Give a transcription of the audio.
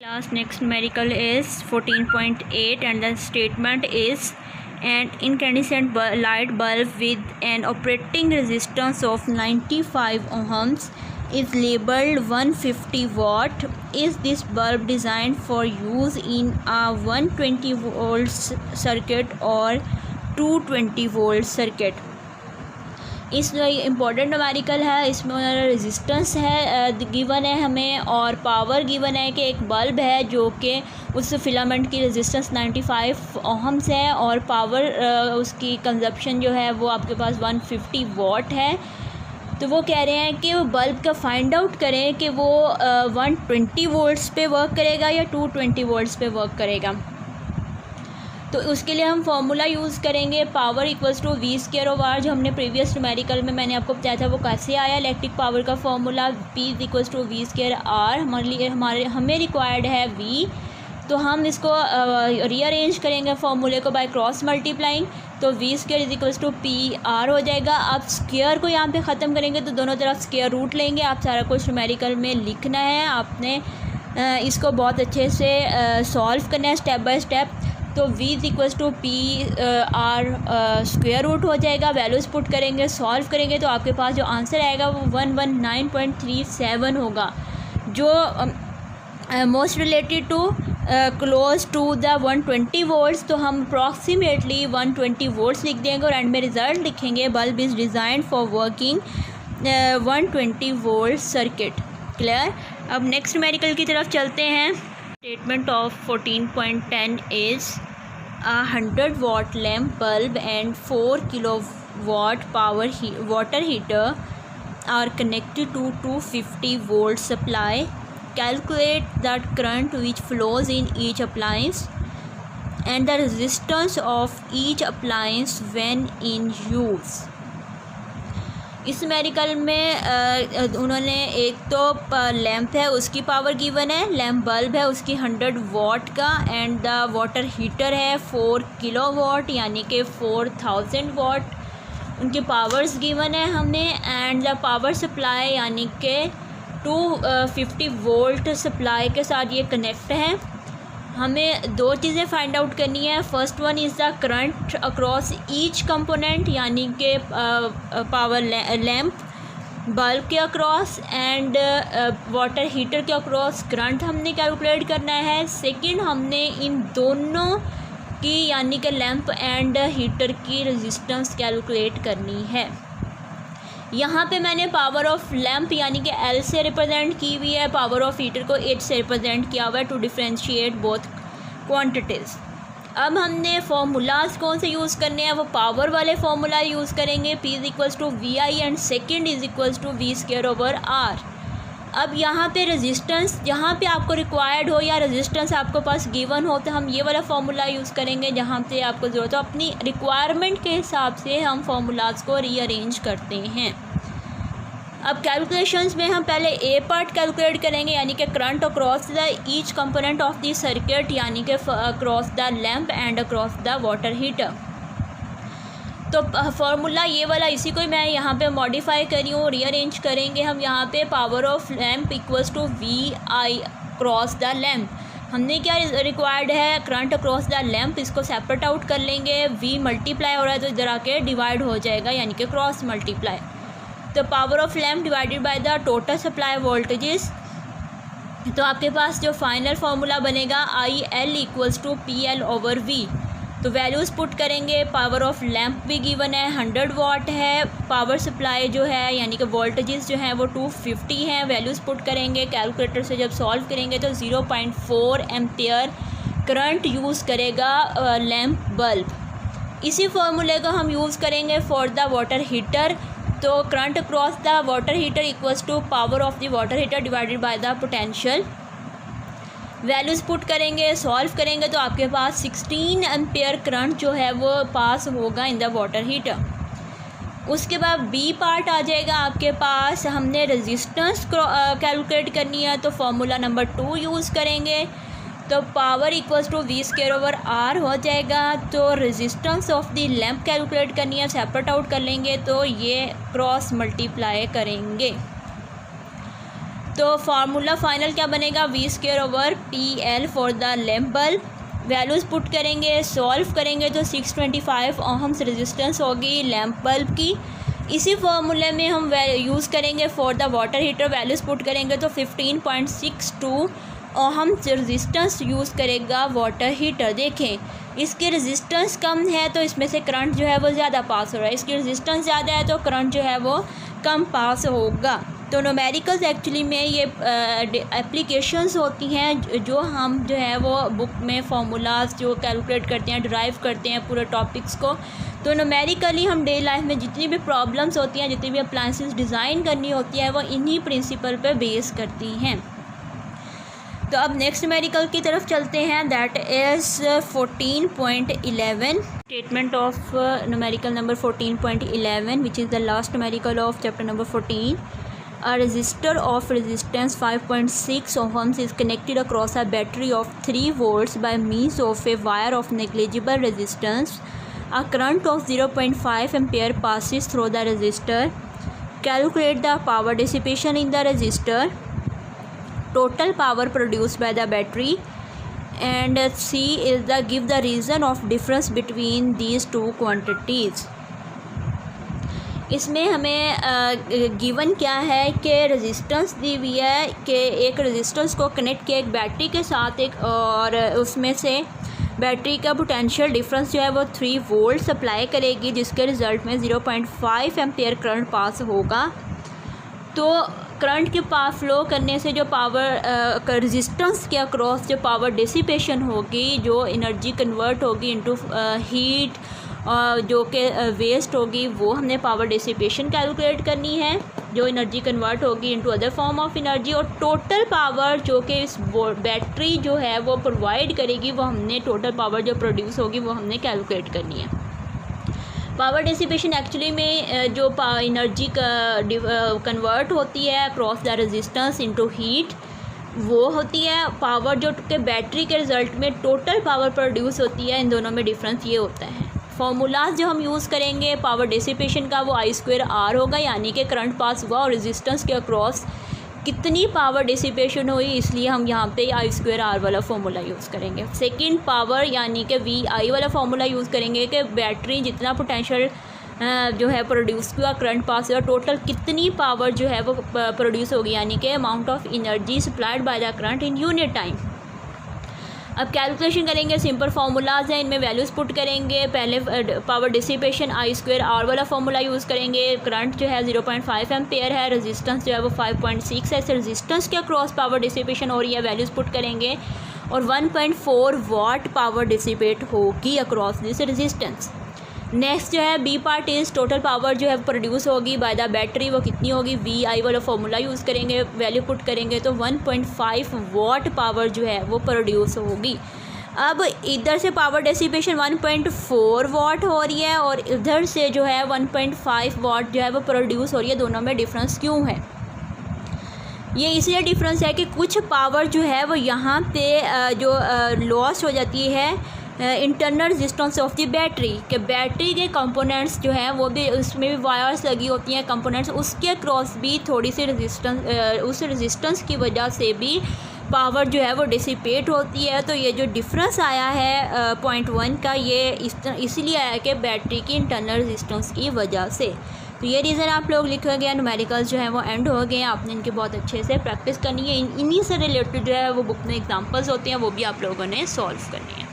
Class next numerical is 14.8 and the statement is an incandescent light bulb with an operating resistance of 95 ohms is labeled 150 watt. Is this bulb designed for use in a 120 volts circuit or 220 volt circuit? इस important numerical है, इसमें resistance है given है हमें और power given है कि एक बल्ब है जो कि उस फिलामेंट की रेजिस्टेंस 95 ओहम्स है और पावर उसकी कंजप्शन जो है वो आपके पास 150 वाट है। तो वो कह रहे हैं कि वो बल्ब का फाइंड आउट करें कि वो 120 वोल्ट्स पे वर्क करेगा या 220 वोल्ट्स पे वर्क करेगा। तो उसके लिए हम फार्मूला यूज़ करेंगे power equals to V square over R, जो हमने प्रीवियस न्यूमेरिकल में मैंने आपको बताया था वो कैसे आया। इलेक्ट्रिक पावर का formula P equals to V square R हमें रिक्वायर्ड है वी, तो हम इसको रीअरेंज करेंगे फार्मूले को बाय क्रॉस मल्टीप्लाइंग। तो V square is equals to P R हो जाएगा। आप स्क्वायर को यहाँ पे ख़त्म करेंगे तो दोनों तरफ स्क्वायर रूट लेंगे। आप सारा कुछ न्यूमेरिकल में लिखना है, आपने इसको बहुत अच्छे से सॉल्व करना है स्टेप बाय स्टेप। तो v is equals to P R square root हो जाएगा। वैल्यूज़ पुट करेंगे, सॉल्व करेंगे तो आपके पास जो आंसर आएगा वो 119.37 होगा, जो most related to close to the 120 volts. तो हम अप्रॉक्सीमेटली 120 वोल्ट्स लिख देंगे और एंड में रिज़ल्ट लिखेंगे bulb is design for working 120 volt circuit. Clear. अब नेक्स्ट न्यूमेरिकल की तरफ चलते हैं। Statement of 14.10 is a 100 watt lamp bulb and 4 kilowatt water heater are connected to 250 volt supply. Calculate the current which flows in each appliance and the resistance of each appliance when in use. इस numerical में उन्होंने एक तो lamp है उसकी power given है, lamp bulb है उसकी 100 वाट का एंड द वाटर हीटर है 4 किलोवाट यानी कि 4000 वाट उनकी पावर्स गिवन है हमने। एंड द पावर सप्लाई यानी कि 250 वोल्ट सप्लाई के साथ ये कनेक्ट है। हमें दो चीज़ें फाइंड आउट करनी है। First one is the current across each component यानी कि पावर लैंप बल्ब के अक्रॉस एंड वाटर हीटर के अक्रॉस करंट हमने कैलकुलेट करना है। सेकंड हमने इन दोनों की यानी कि लैंप एंड हीटर की रेजिस्टेंस कैलकुलेट करनी है। यहाँ पे मैंने पावर ऑफ लैंप यानी कि L से रिप्रेजेंट की हुई है, पावर ऑफ हीटर को H से रिप्रेजेंट किया हुआ है टू डिफ्रेंशिएट बोथ क्वांटिटीज़। अब हमने फार्मूलाज कौन से यूज़ करने हैं, वो पावर वाले फार्मूला यूज़ करेंगे। P is equals to V I and second is equals to V square over R. अब यहाँ पे रेजिस्टेंस जहाँ पे आपको रिक्वायर्ड हो या रेजिस्टेंस आपको पास गिवन हो तो हम ये वाला फार्मूला यूज़ करेंगे। जहाँ पे आपको ज़रूरत हो अपनी रिक्वायरमेंट के हिसाब से हम फार्मूलाज को रीअरेंज करते हैं। अब कैलकुलेशंस में हम पहले ए पार्ट कैलकुलेट करेंगे यानी कि current across the each component of the circuit यानी कि across the lamp and across the water heater. तो फार्मूला ये वाला इसी को मैं यहाँ पे मॉडिफाई करी हूँ, रीअरेंज करेंगे हम। यहाँ पे power of lamp equals to V I cross the lamp. हमने क्या रिक्वायर्ड है करंट अक्रॉस द लैंप, इसको सेपरेट आउट कर लेंगे। वी मल्टीप्लाई हो रहा है तो इधर आके डिवाइड हो जाएगा यानी कि क्रॉस मल्टीप्लाई। तो power of lamp divided by the total supply voltages. तो आपके पास जो फाइनल फार्मूला बनेगा I L equals to P L over V. तो वैल्यूज़ पुट करेंगे। पावर ऑफ लैंप भी गिवन है 100 वाट है, पावर सप्लाई जो है यानी कि वोल्टेजेस जो हैं वो 250 हैं। वैल्यूज़ पुट करेंगे, कैलकुलेटर से जब सॉल्व करेंगे तो 0.4 एम्पियर करंट यूज़ करेगा लैंप बल्ब। इसी फार्मूले को हम यूज़ करेंगे फॉर द वाटर हीटर। तो current across the water heater equals to power of the water heater divided by the potential. Values put करेंगे, सॉल्व करेंगे तो आपके पास 16 एम्पियर करंट जो है वो पास होगा इन द वाटर हीटर। उसके बाद बी पार्ट आ जाएगा आपके पास। हमने रेजिस्टेंस कैलकुलेट करनी है तो फार्मूला नंबर 2 यूज़ करेंगे। तो power equals to V square over R हो जाएगा। तो resistance of the lamp calculate करनी है, सेपरेट आउट कर लेंगे तो ये क्रॉस मल्टीप्लाई करेंगे। तो फार्मूला फाइनल क्या बनेगा, V²/PL for the lamp bulb. Values put करेंगे, सॉल्व करेंगे तो 625 ओहम्स रेजिस्टेंस होगी लैम्प बल्ब की। इसी फार्मूले में हम यूज़ करेंगे for the water heater. Values put करेंगे तो 15.62 ओहम्स रेजिस्टेंस यूज़ करेगा वाटर हीटर। देखें इसकी रेजिस्टेंस कम है तो इसमें से करंट जो है वो ज़्यादा पास हो रहा है, इसकी रेजिस्टेंस ज़्यादा है तो करंट जो है वो कम पास होगा। तो न्यूमेरिकल्स एक्चुअली में ये एप्लीकेशंस होती हैं जो हम जो है वो बुक में फार्मूलाज जो कैलकुलेट करते हैं, डिराइव करते हैं पूरे टॉपिक्स को। तो न्यूमेरिकली हम डे लाइफ में जितनी भी प्रॉब्लम्स होती हैं, जितनी भी अप्लायंसेस डिज़ाइन करनी होती है, वो इन्हीं प्रिंसिपल पे बेस करती हैं। तो अब नेक्स्ट न्यूमेरिकल की तरफ चलते हैं, that is 14.11 statement of numerical number 14.11 which is the last numerical of chapter number 14। A resistor of resistance 5.6 ohms is connected across a battery of 3 volts by means of a wire of negligible resistance. A current of 0.5 ampere passes through the resistor. Calculate the power dissipation in the resistor, total power produced by the battery, and C is the give the reason of difference between these two quantities. इसमें हमें given क्या है कि resistance दी हुई है कि एक resistance को कनेक्ट किया एक बैटरी के साथ एक, और उसमें से बैटरी का पोटेंशियल डिफरेंस जो है वो 3 वोल्ट सप्लाई करेगी, जिसके रिज़ल्ट में 0.5 एम्पियर करंट पास होगा। तो करंट के पास फ्लो करने से जो पावर रेजिस्टेंस के अक्रॉस जो पावर डिसिपेशन होगी, जो एनर्जी कन्वर्ट होगी इनटू हीट जो कि वेस्ट होगी, वो हमने पावर डिसिपेशन कैलकुलेट करनी है, जो एनर्जी कन्वर्ट होगी into other form of energy. और टोटल पावर जो कि इस बैटरी जो है वो प्रोवाइड करेगी, वो हमने टोटल पावर जो प्रोड्यूस होगी वो हमने कैलकुलेट करनी है। पावर डिसिपेशन एक्चुअली में जो एनर्जी कन्वर्ट होती है across the resistance into heat, वो होती है। पावर जो कि बैटरी के रिज़ल्ट में टोटल पावर प्रोड्यूस होती है, इन दोनों में डिफरेंस ये होता है। फार्मूलाज जो हम यूज़ करेंगे पावर डिसिपेशन का, वो I²R होगा, यानी कि करंट पास हुआ और रेजिस्टेंस के अक्रॉस कितनी पावर डिसिपेशन हुई, इसलिए हम यहाँ पे I²R वाला फार्मूला यूज़ करेंगे। सेकंड पावर यानी कि VI वाला फार्मूला यूज़ करेंगे कि बैटरी जितना पोटेंशियल जो है प्रोड्यूस हुआ, करंट पास हुआ, टोटल कितनी पावर जो है वो प्रोड्यूस होगी, यानी कि amount of energy supplied by the current in unit time. अब कैलकुलेशन करेंगे, सिंपल फार्मूलाज हैं, इनमें वैल्यूज़ पुट करेंगे। पहले पावर डिसिपेशन I²R वाला फार्मूला यूज़ करेंगे। करंट जो है 0.5 एम्पेयर है, रेजिस्टेंस जो है वो 5.6 है, रेजिस्टेंस के अक्रॉस पावर डिसिपेशन हो रही है, वैल्यूज़ पुट करेंगे और 1.4 वाट पावर डिसिपेट होगी अक्रॉस दिस रेजिस्टेंस। नेक्स्ट जो है B part is total power जो है प्रोड्यूस होगी बाय द बैटरी, वो कितनी होगी, VI वाला फार्मूला यूज़ करेंगे, वैल्यू पुट करेंगे तो 1.5 वाट पावर जो है वो प्रोड्यूस होगी। अब इधर से पावर डेसिपेशन 1.4 वाट हो रही है और इधर से जो है 1.5 वाट जो है वो प्रोड्यूस हो रही है। दोनों में डिफरेंस क्यों है? ये इसलिए डिफरेंस है कि कुछ पावर जो है वो यहाँ पे जो लॉस हो जाती है internal resistance of the battery, के बैटरी के कंपोनेंट्स जो हैं वो भी, उसमें भी वायर्स लगी होती हैं कंपोनेंट्स, उसके क्रॉस भी थोड़ी सी रेजिस्टेंस, उस रेजिस्टेंस की वजह से भी पावर जो है वो डिसिपेट होती है। तो ये जो डिफरेंस आया है 0.1 का, ये इसलिए आया कि बैटरी की इंटरनल रेजिस्टेंस की वजह से। तो ये रीज़न आप लोग लिखोगे, न्यूमेरिकल्स जो है वो एंड हो गए, आपने इनकी बहुत अच्छे से प्रैक्टिस करनी है। इन्हीं से रिलेटेड जो है वो बुक में एग्जांपल्स होते हैं, वो भी आप लोगों ने सॉल्व करनी है।